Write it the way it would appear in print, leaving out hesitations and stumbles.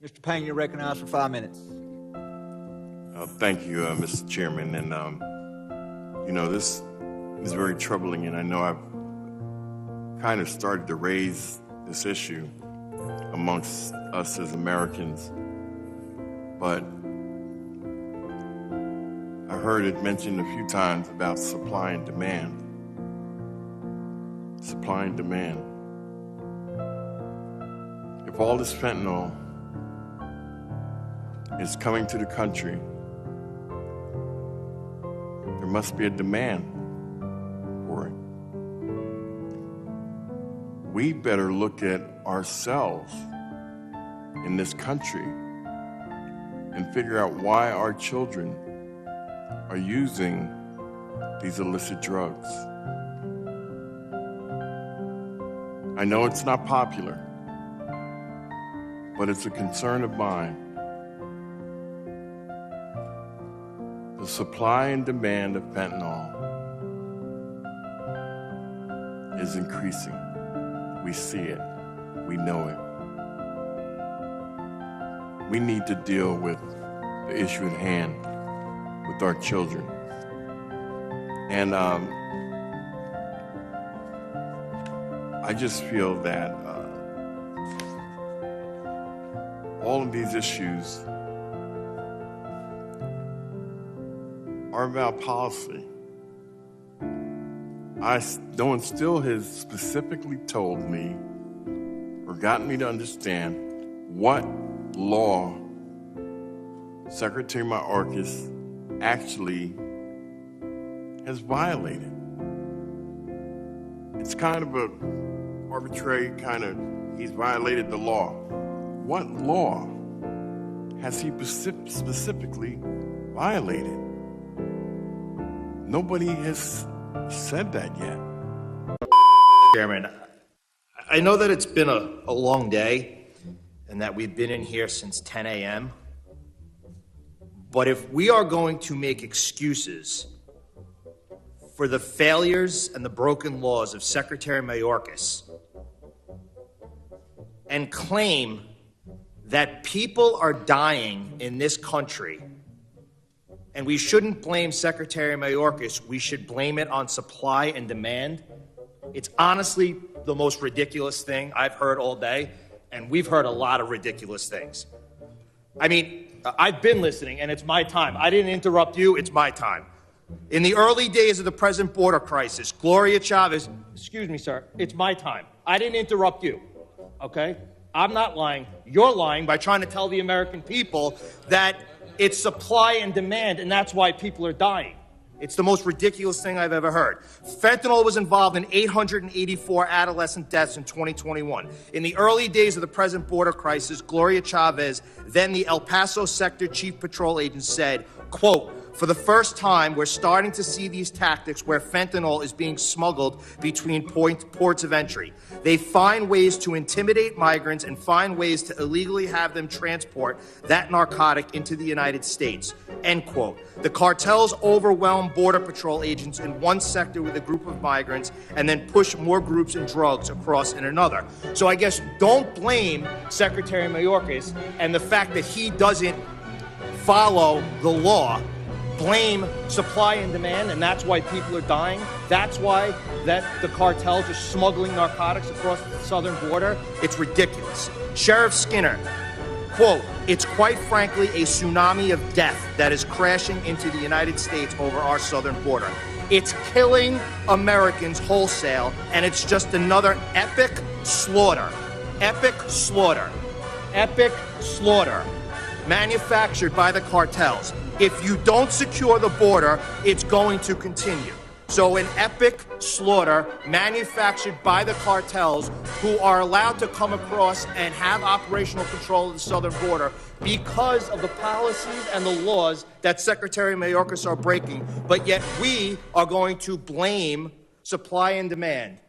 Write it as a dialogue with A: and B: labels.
A: Mr. Payne, you're recognized for 5 minutes.
B: Thank you, Mr. Chairman. And, this is very troubling, and I know I've kind of started to raise this issue amongst us as Americans, but I heard it mentioned a few times about supply and demand. Supply and demand. If all this fentanyl is coming to the country, there must be a demand for it. We better look at ourselves in this country and figure out why our children are using these illicit drugs. I know it's not popular, but it's a concern of mine. The supply and demand of fentanyl is increasing. We see it. We know it. We need to deal with the issue at hand with our children. And I just feel that all of these issues are about policy. No one still has specifically told me or gotten me to understand what law Secretary Mayorkas actually has violated. It's kind of a arbitrary he's violated the law. What law has he specifically violated? Nobody has said that yet.
C: Chairman, I know that it's been a long day and that we've been in here since 10 a.m. But if we are going to make excuses for the failures and the broken laws of Secretary Mayorkas and claim that people are dying in this country, and we shouldn't blame Secretary Mayorkas, we should blame it on supply and demand, it's honestly the most ridiculous thing I've heard all day, and we've heard a lot of ridiculous things. I mean, I've been listening, and it's my time. I didn't interrupt you, it's my time. In the early days of the present border crisis, Gloria Chavez, excuse me, sir, it's my time. I didn't interrupt you, okay? I'm not lying. You're lying by trying to tell the American people that it's supply and demand, and that's why people are dying. It's the most ridiculous thing I've ever heard. Fentanyl was involved in 884 adolescent deaths in 2021. In the early days of the present border crisis, Gloria Chavez, then the El Paso Sector Chief Patrol Agent, said, quote, "For the first time, we're starting to see these tactics where fentanyl is being smuggled between ports of entry. They find ways to intimidate migrants and find ways to illegally have them transport that narcotic into the United States." End quote. The cartels overwhelm Border Patrol agents in one sector with a group of migrants and then push more groups and drugs across in another. So I guess don't blame Secretary Mayorkas and the fact that he doesn't follow the law. Blame supply and demand, and that's why people are dying. That's why the cartels are smuggling narcotics across the southern border. It's ridiculous. Sheriff Skinner, quote, "It's quite frankly a tsunami of death that is crashing into the United States over our southern border. It's killing Americans wholesale, and it's just another epic slaughter. Epic slaughter. Epic slaughter. Manufactured by the cartels. If you don't secure the border, it's going to continue." So an epic slaughter manufactured by the cartels, who are allowed to come across and have operational control of the southern border because of the policies and the laws that Secretary Mayorkas are breaking. But yet we are going to blame supply and demand